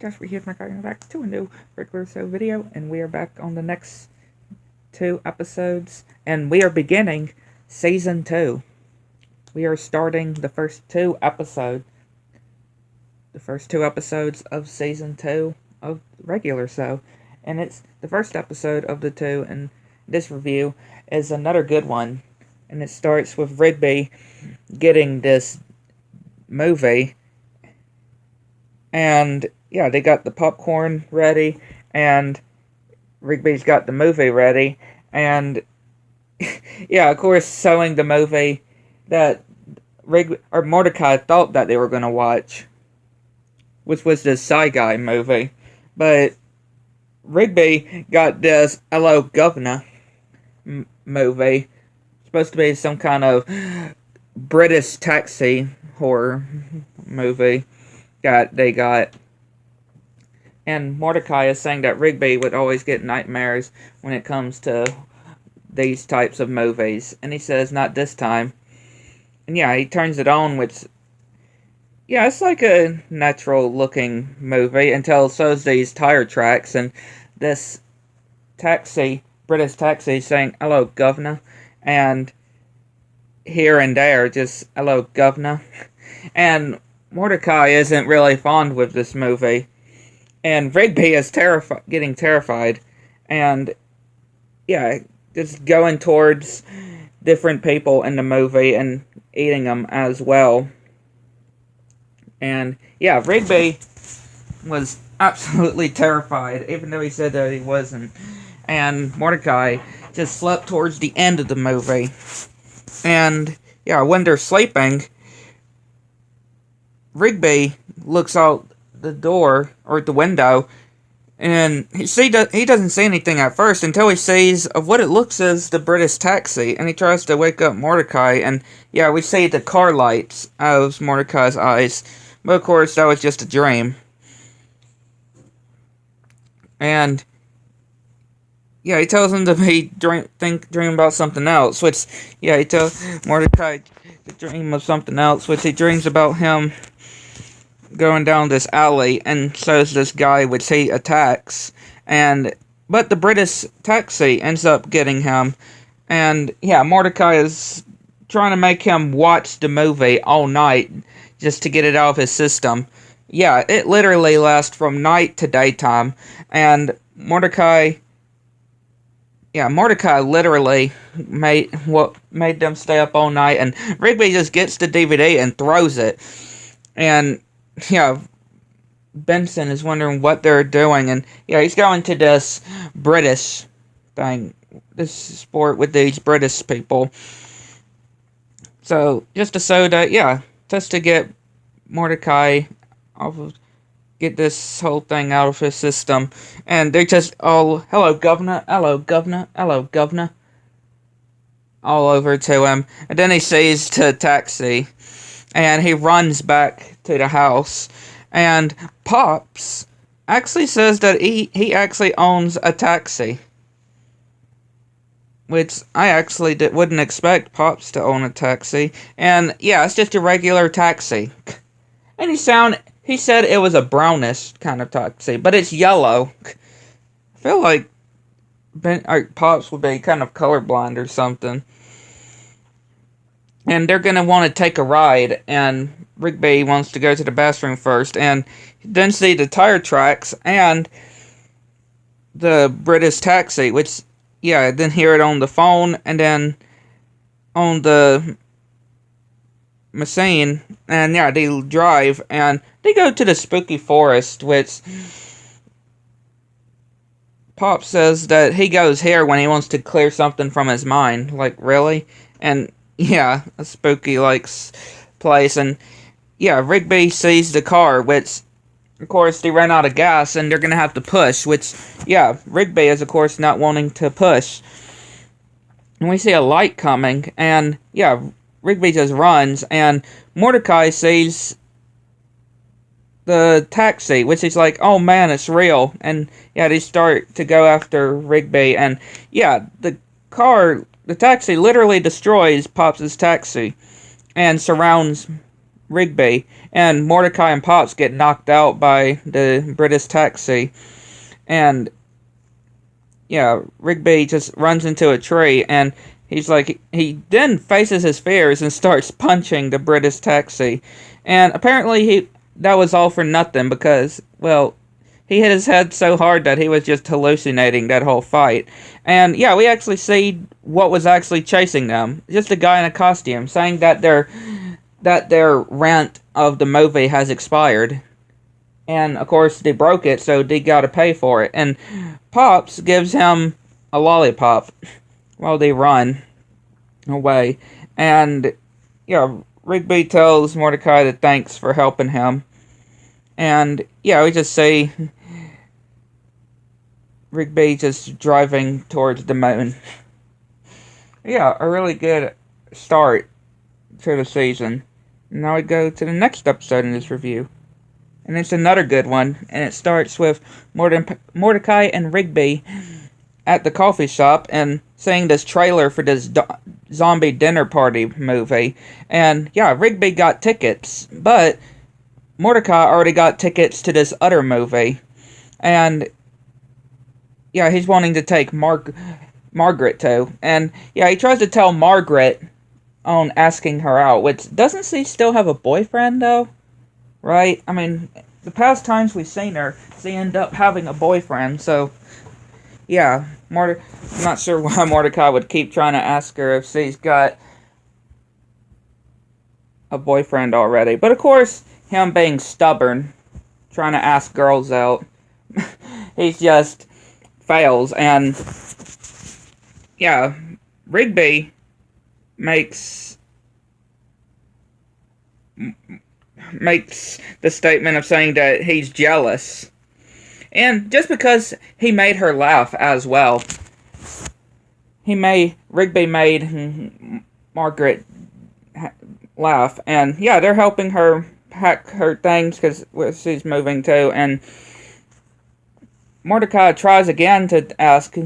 Josh, we're here back to a new regular show video, and we are back on the next 2 episodes, and we are beginning season 2. We are starting the first two episodes of season 2 of regular show, and it's the first episode of the two, and this review is another good one, and it starts with Rigby getting this movie, and yeah, they got the popcorn ready, and Rigby's got the movie ready, and yeah, of course, showing the movie that Mordecai thought that they were going to watch, which was this Shy Guy movie, but Rigby got this Ello, Gov'nor movie, supposed to be some kind of British taxi horror movie that they got. And Mordecai is saying that Rigby would always get nightmares when it comes to these types of movies. And he says, not this time. And yeah, he turns it on, which, yeah, it's like a natural looking movie until it shows these tire tracks and this British taxi saying, hello, Gov'nor. And here and there, just, hello, Gov'nor. And Mordecai isn't really fond with this movie. And Rigby is getting terrified, and yeah, just going towards different people in the movie and eating them as well. And yeah, Rigby was absolutely terrified, even though he said that he wasn't. And Mordecai just slept towards the end of the movie. And yeah, when they're sleeping, Rigby looks out the door or the window, and he doesn't see anything at first until he sees of what it looks as the British taxi, and he tries to wake up Mordecai, and yeah, we see the car lights out of Mordecai's eyes, but of course that was just a dream. And yeah, he tells him to be dream about something else, which yeah, he tells Mordecai to dream of something else, which he dreams about him going down this alley, and shows this guy which he attacks, but the British taxi ends up getting him, and yeah, Mordecai is trying to make him watch the movie all night just to get it out of his system. Yeah, it literally lasts from night to daytime, and Mordecai literally made them stay up all night, and Rigby just gets the DVD and throws it, and yeah, Benson is wondering what they're doing, and yeah, he's going to this British thing, this sport with these British people. So, just to show that, yeah, just to get Mordecai get this whole thing out of his system, and they're just all, hello, Gov'nor, hello, Gov'nor, hello, Gov'nor, all over to him, and then he sees the taxi, and he runs back to the house, and Pops actually says that he actually owns a taxi, which I actually wouldn't expect Pops to own a taxi, and yeah, it's just a regular taxi, and he said it was a brownish kind of taxi, but it's yellow. I feel like Pops would be kind of colorblind or something. And they're going to want to take a ride, and Rigby wants to go to the bathroom first, and then see the tire tracks and the British taxi, which, yeah, then hear it on the phone, and then on the machine, and yeah, they drive, and they go to the spooky forest, which Pop says that he goes here when he wants to clear something from his mind. Like, really? And yeah, a spooky, like, place, and yeah, Rigby sees the car, which, of course, they ran out of gas, and they're gonna have to push, which, yeah, Rigby is, of course, not wanting to push. And we see a light coming, and yeah, Rigby just runs, and Mordecai sees the taxi, which is like, oh man, it's real, and yeah, they start to go after Rigby, and yeah, the taxi literally destroys Pops' taxi, and surrounds Rigby, and Mordecai and Pops get knocked out by the British taxi, and yeah, Rigby just runs into a tree, and he's like, he then faces his fears and starts punching the British taxi, and apparently that was all for nothing because, well, he hit his head so hard that he was just hallucinating that whole fight. And yeah, we actually see what was actually chasing them. Just a guy in a costume saying that their rent of the movie has expired. And of course they broke it, so they gotta pay for it. And Pops gives him a lollipop while they run away. And yeah, Rigby tells Mordecai that thanks for helping him. And yeah, we just see Rigby just driving towards the moon. Yeah, a really good start to the season. Now we go to the next episode in this review. And it's another good one. And it starts with Mordecai and Rigby at the coffee shop and seeing this trailer for this zombie dinner party movie. And yeah, Rigby got tickets, but Mordecai already got tickets to this other movie. And yeah, he's wanting to take Margaret too. And yeah, he tries to tell Margaret on asking her out, which doesn't she still have a boyfriend though? Right? I mean, the past times we've seen her, she ended up having a boyfriend, so yeah, I'm not sure why Mordecai would keep trying to ask her if she's got a boyfriend already. But of course, him being stubborn, trying to ask girls out, he just fails. And yeah, Rigby makes the statement of saying that he's jealous. And just because he made her laugh as well, Rigby made Margaret laugh. And yeah, they're helping her pack her things because she's moving too. And Mordecai tries again to ask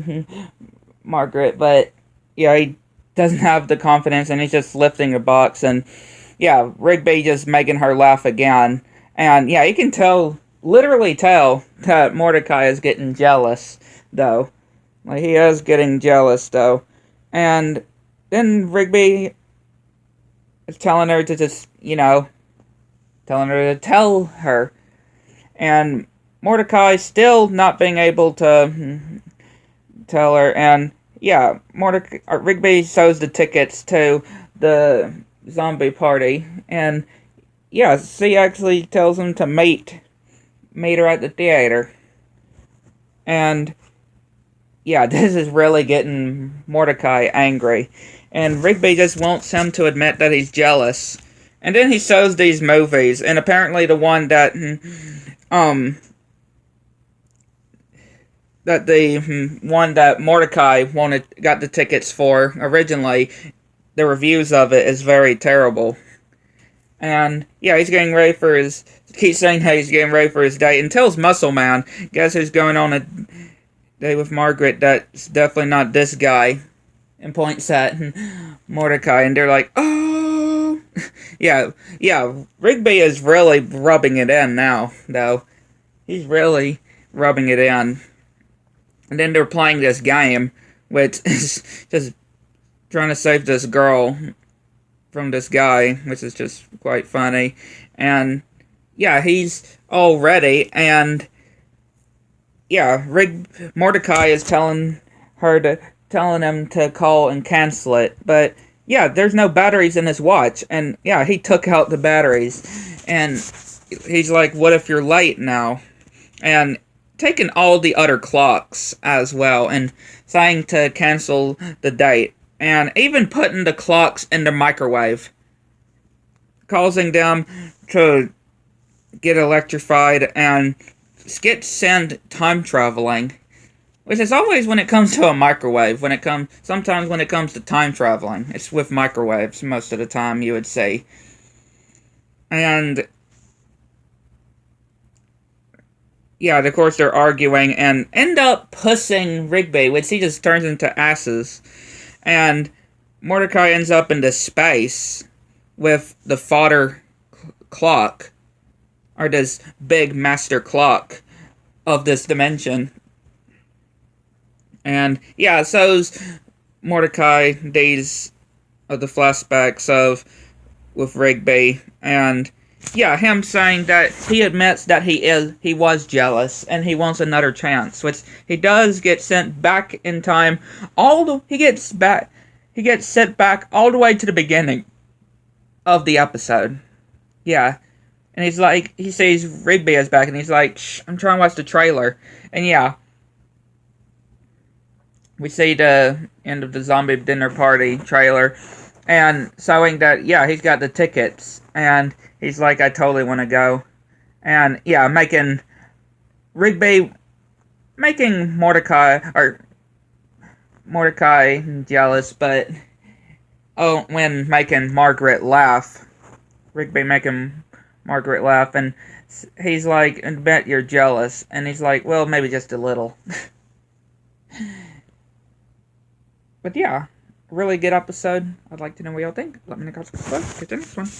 Margaret, but yeah, he doesn't have the confidence and he's just lifting a box. And yeah, Rigby just making her laugh again. And yeah, you can literally tell that Mordecai is getting jealous, though. Like, he is getting jealous, though. And then Rigby is telling her to just, telling her to tell her. And Mordecai still not being able to tell her. And yeah, Rigby shows the tickets to the zombie party. And yeah, she actually tells him to meet her at the theater. And yeah, this is really getting Mordecai angry. And Rigby just wants him to admit that he's jealous. And then he shows these movies, and apparently the one that the one that Mordecai got the tickets for originally, the reviews of it is very terrible. And yeah, he's getting ready for keeps saying how he's getting ready for his date, and tells Muscle Man, guess who's going on a date with Margaret, that's definitely not this guy, and points at Mordecai, and they're like, oh, yeah, Rigby is really rubbing it in now, though. He's really rubbing it in. And then they're playing this game, which is just trying to save this girl from this guy, which is just quite funny. And yeah, he's all ready, and yeah, Mordecai is telling him to call and cancel it. But yeah, there's no batteries in his watch, and yeah, he took out the batteries, and he's like, what if you're late now? And taking all the other clocks as well, and saying to cancel the date, and even putting the clocks in the microwave, causing them to get electrified and send time traveling, which is always when it comes to a microwave. Sometimes when it comes to time traveling, it's with microwaves most of the time, you would say. And yeah, of course they're arguing and end up pussing Rigby, which he just turns into asses. And Mordecai ends up into space with the fodder clock, or this big master clock of this dimension. And yeah, so's Mordecai days of the flashbacks of with Rigby, and yeah, him saying that he admits that he was jealous and he wants another chance, which he does get sent back in time. He gets sent back all the way to the beginning of the episode. Yeah. And he's like, he sees Rigby is back and he's like, shh, I'm trying to watch the trailer. And yeah, we see the end of the zombie dinner party trailer, and showing that, yeah, he's got the tickets, and he's like, I totally want to go. And yeah, making Mordecai jealous, but when making Margaret laugh, Rigby making Margaret laugh, and he's like, I bet you're jealous, and he's like, well, maybe just a little. But yeah, really good episode. I'd like to know what y'all think. Let me know in the comments below. Get to the next one.